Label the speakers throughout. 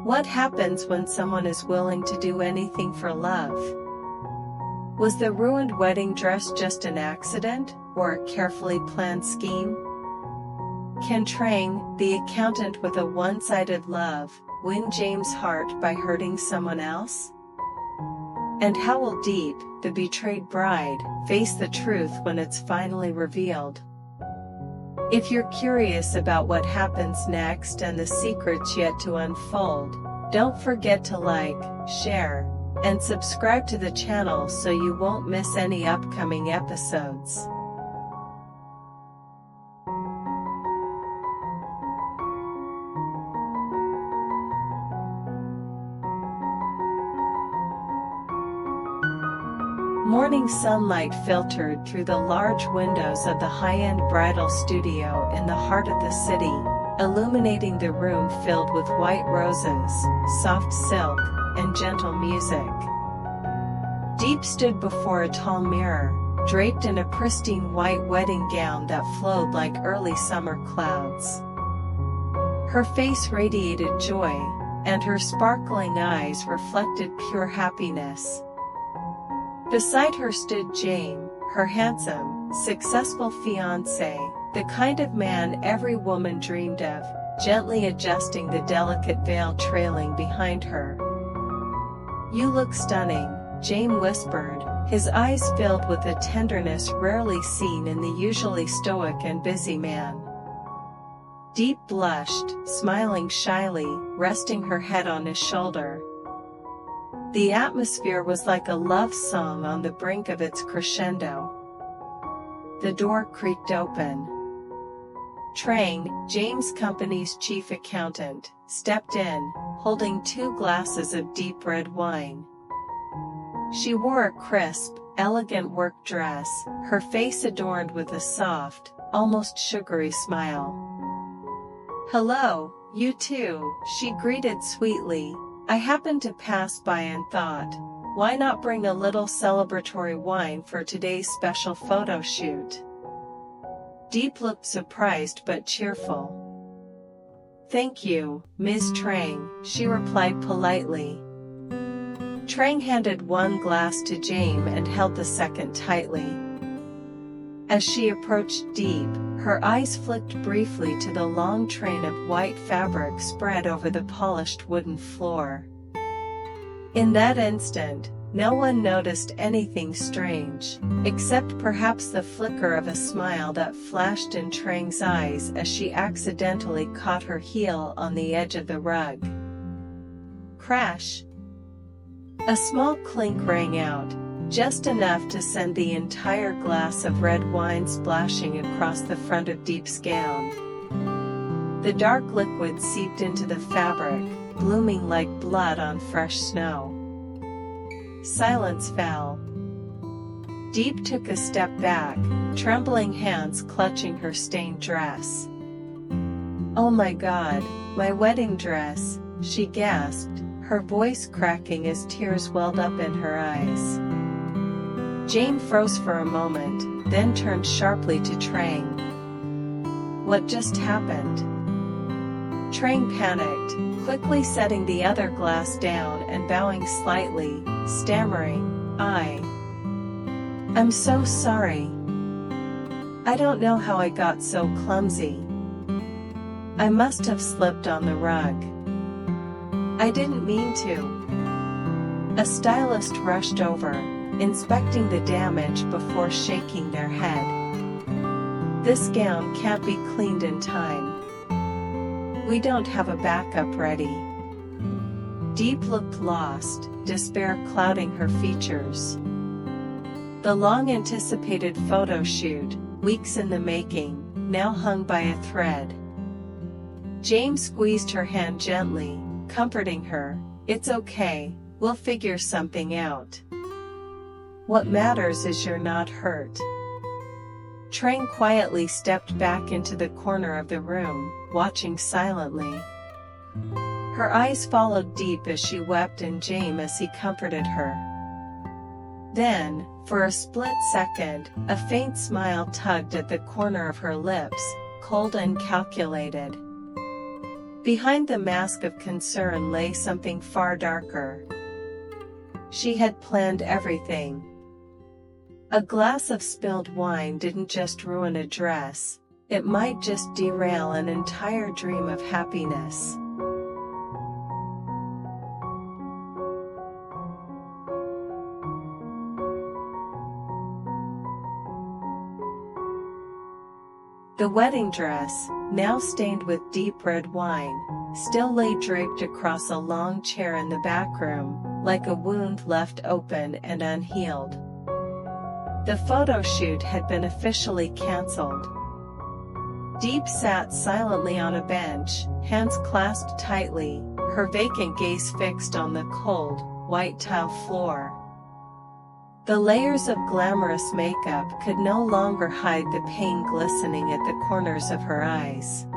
Speaker 1: What happens when someone is willing to do anything for love? Was the ruined wedding dress just an accident, or a carefully planned scheme? Can Trang, the accountant with a one-sided love, win James' heart by hurting someone else? And how will Diep, the betrayed bride, face the truth when it's finally revealed? If you're curious about what happens next and the secrets yet to unfold, don't forget to like, share, and subscribe to the channel so you won't miss any upcoming episodes. Morning sunlight filtered through the large windows of the high-end bridal studio in the heart of the city, illuminating the room filled with white roses, soft silk, and gentle music. Diep stood before a tall mirror, draped in a pristine white wedding gown that flowed like early summer clouds. Her face radiated joy, and her sparkling eyes reflected pure happiness. Beside her stood Jame, her handsome, successful fiancé, the kind of man every woman dreamed of, gently adjusting the delicate veil trailing behind her. "You look stunning," Jame whispered, his eyes filled with a tenderness rarely seen in the usually stoic and busy man. Diep blushed, smiling shyly, resting her head on his shoulder. The atmosphere was like a love song on the brink of its crescendo. The door creaked open. Trang, James' company's chief accountant, stepped in, holding 2 glasses of deep red wine. She wore a crisp, elegant work dress, her face adorned with a soft, almost sugary smile. "Hello, you two," she greeted sweetly. "I happened to pass by and thought, why not bring a little celebratory wine for today's special photo shoot?" Diep looked surprised but cheerful. "Thank you, Ms. Trang," she replied politely. Trang handed 1 glass to Jame and held the second tightly. As she approached Diep, her eyes flicked briefly to the long train of white fabric spread over the polished wooden floor. In that instant, no one noticed anything strange, except perhaps the flicker of a smile that flashed in Trang's eyes as she accidentally caught her heel on the edge of the rug. Crash! A small clink rang out, just enough to send the entire glass of red wine splashing across the front of Diep's gown. The dark liquid seeped into the fabric, blooming like blood on fresh snow. Silence fell. Diep took a step back, trembling hands clutching her stained dress. "Oh my God, my wedding dress," she gasped, her voice cracking as tears welled up in her eyes. Jame froze for a moment, then turned sharply to Trang. "What just happened?" Trang panicked, quickly setting the other glass down and bowing slightly, stammering, I'm so sorry. I don't know how I got so clumsy. I must have slipped on the rug. I didn't mean to." A stylist rushed over, inspecting the damage before shaking their head. "This gown can't be cleaned in time. We don't have a backup ready." Diep looked lost, despair clouding her features. The long-anticipated photo shoot, weeks in the making, now hung by a thread. James squeezed her hand gently, comforting her. "It's okay, we'll figure something out. What matters is you're not hurt." Trang quietly stepped back into the corner of the room, watching silently. Her eyes followed Diep as she wept and Jame as he comforted her. Then, for a split second, a faint smile tugged at the corner of her lips, cold and calculated. behind the mask of concern lay something far darker. She had planned everything. A glass of spilled wine didn't just ruin a dress, it might just derail an entire dream of happiness. The wedding dress, now stained with deep red wine, still lay draped across a long chair in the back room, like a wound left open and unhealed. The photo shoot had been officially cancelled. Diep sat silently on a bench, hands clasped tightly, her vacant gaze fixed on the cold, white tile floor. The layers of glamorous makeup could no longer hide the pain glistening at the corners of her eyes.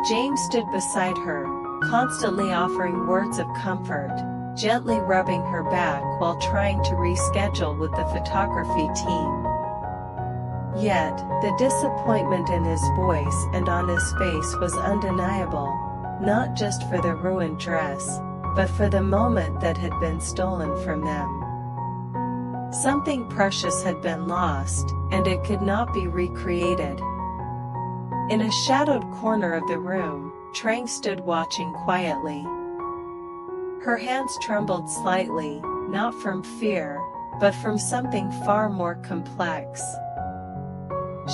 Speaker 1: Jame stood beside her, constantly offering words of comfort, gently rubbing her back while trying to reschedule with the photography team. Yet, the disappointment in his voice and on his face was undeniable, not just for the ruined dress, but for the moment that had been stolen from them. Something precious had been lost, and it could not be recreated. In a shadowed corner of the room, Trang stood watching quietly. Her hands trembled slightly, not from fear, but from something far more complex.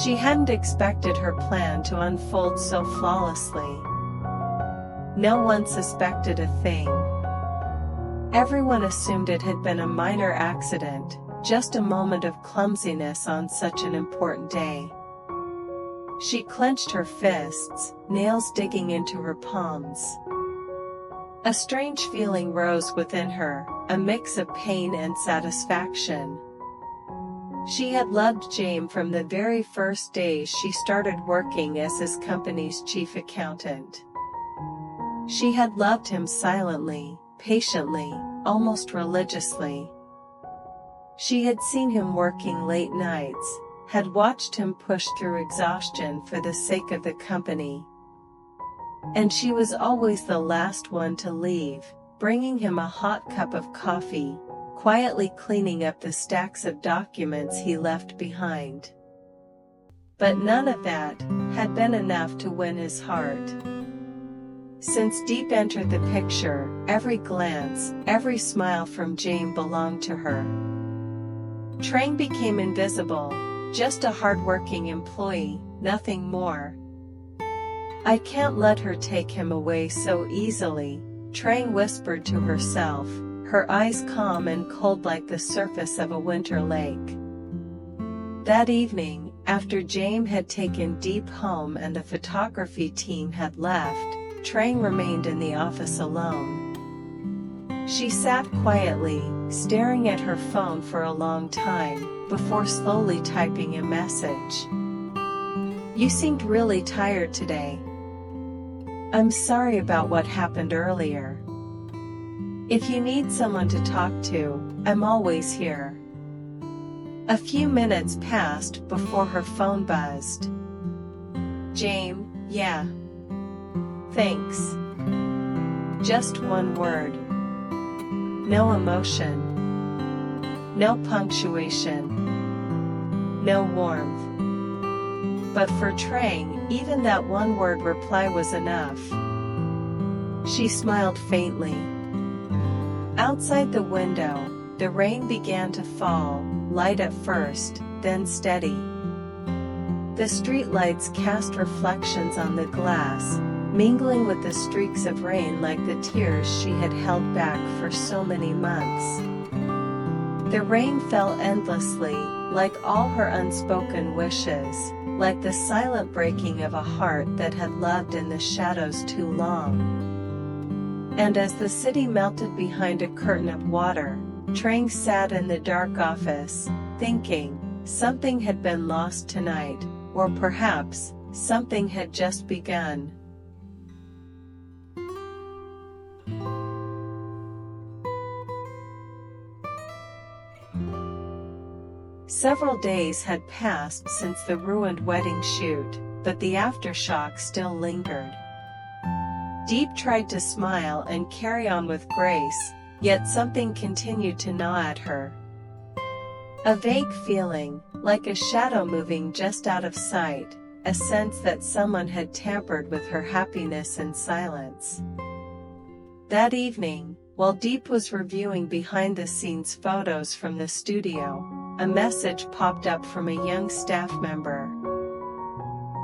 Speaker 1: She hadn't expected her plan to unfold so flawlessly. No one suspected a thing. Everyone assumed it had been a minor accident, just a moment of clumsiness on such an important day. She clenched her fists, nails digging into her palms. A strange feeling rose within her, a mix of pain and satisfaction. She had loved Jame from the very first day she started working as his company's chief accountant. She had loved him silently, patiently, almost religiously. She had seen him working late nights, had watched him push through exhaustion for the sake of the company. And she was always the last one to leave, bringing him a hot cup of coffee, quietly cleaning up the stacks of documents he left behind. But none of that had been enough to win his heart. Since Diep entered the picture, every glance, every smile from Jame belonged to her. Trang became invisible, just a hard-working employee, nothing more. "I can't let her take him away so easily," Trang whispered to herself, her eyes calm and cold like the surface of a winter lake. That evening, after Jame had taken Diep home and the photography team had left, Trang remained in the office alone. She sat quietly, staring at her phone for a long time, before slowly typing a message. "You seemed really tired today. I'm sorry about what happened earlier. If you need someone to talk to, I'm always here." A few minutes passed before her phone buzzed. "Jame, yeah. Thanks." Just one word. No emotion. No punctuation. No warmth. But for Trang, even that one word reply was enough. She smiled faintly. Outside the window, the rain began to fall, light at first, then steady. The streetlights cast reflections on the glass, mingling with the streaks of rain like the tears she had held back for so many months. The rain fell endlessly, like all her unspoken wishes, like the silent breaking of a heart that had loved in the shadows too long. And as the city melted behind a curtain of water, Trang sat in the dark office, thinking, something had been lost tonight, or perhaps, something had just begun. Several days had passed since the ruined wedding shoot, but the aftershock still lingered. Diep tried to smile and carry on with grace, yet something continued to gnaw at her. A vague feeling, like a shadow moving just out of sight, a sense that someone had tampered with her happiness in silence. That evening, while Diep was reviewing behind-the-scenes photos from the studio, a message popped up from a young staff member.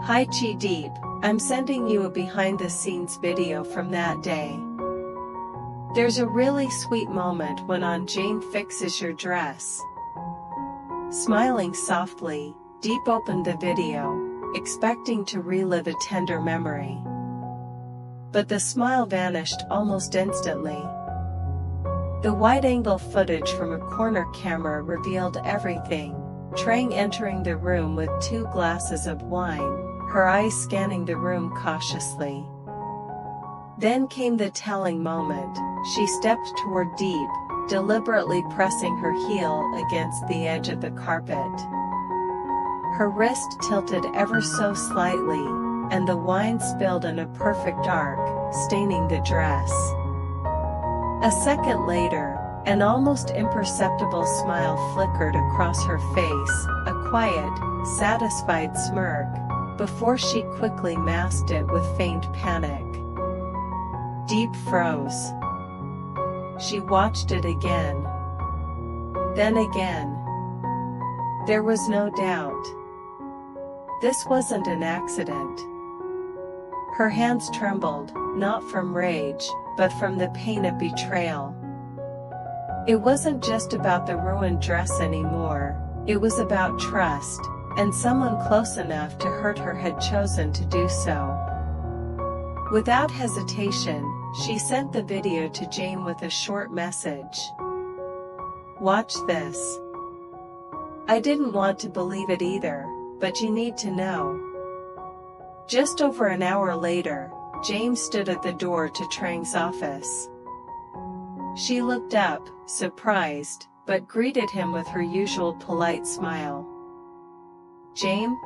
Speaker 1: "Hi Diep, I'm sending you a behind-the-scenes video from that day. There's a really sweet moment when Jame fixes your dress." Smiling softly, Diep opened the video, expecting to relive a tender memory. But the smile vanished almost instantly. The wide-angle footage from a corner camera revealed everything: Trang entering the room with 2 glasses of wine, her eyes scanning the room cautiously. Then came the telling moment. She stepped toward Diep, deliberately pressing her heel against the edge of the carpet. Her wrist tilted ever so slightly, and the wine spilled in a perfect arc, staining the dress. A second later, an almost imperceptible smile flickered across her face, a quiet, satisfied smirk, before she quickly masked it with feigned panic. Diep froze. She watched it again. Then again. There was no doubt. This wasn't an accident. Her hands trembled, not from rage, but from the pain of betrayal. It wasn't just about the ruined dress anymore, it was about trust, and someone close enough to hurt her had chosen to do so. Without hesitation, she sent the video to Jame with a short message. "Watch this." I didn't want to believe it either, but you need to know. Just over an hour later, Jame stood at the door to Trang's office. She looked up, surprised, but greeted him with her usual polite smile. "Jame?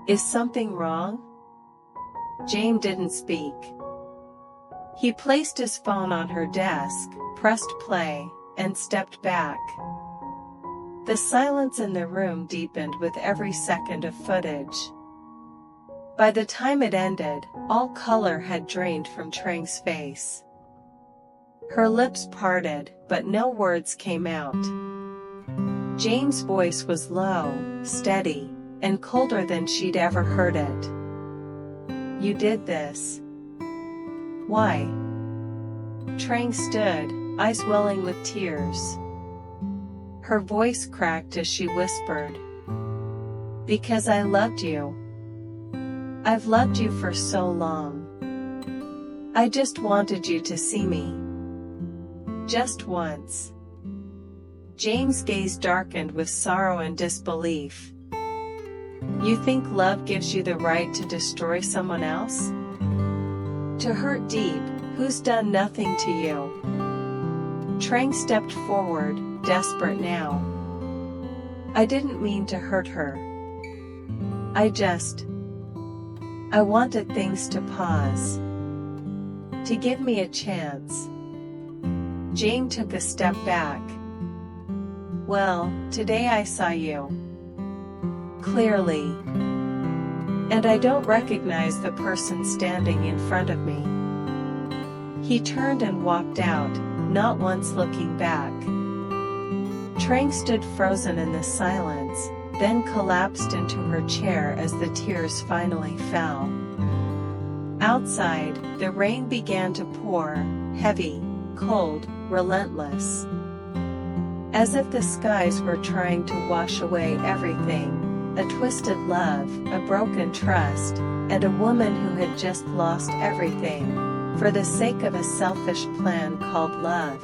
Speaker 1: Is something wrong?" Jame didn't speak. He placed his phone on her desk, pressed play, and stepped back. The silence in the room deepened with every second of footage. By the time it ended, all color had drained from Trang's face. Her lips parted, but no words came out. Jame's voice was low, steady, and colder than she'd ever heard it. "You did this. Why?" Trang stood, eyes welling with tears. Her voice cracked as she whispered, "Because I loved you. I've loved you for so long. I just wanted you to see me. Just once." Jame's gaze darkened with sorrow and disbelief. "You think love gives you the right to destroy someone else? To hurt Diep, who's done nothing to you?" Trang stepped forward, desperate now. "I didn't mean to hurt her. I wanted things to pause. To give me a chance." Jame took a step back. "Well, today I saw you. Clearly. And I don't recognize the person standing in front of me." He turned and walked out, not once looking back. Trang stood frozen in the silence, then collapsed into her chair as the tears finally fell. Outside, the rain began to pour, heavy, cold, relentless. As if the skies were trying to wash away everything: a twisted love, a broken trust, and a woman who had just lost everything, for the sake of a selfish plan called love.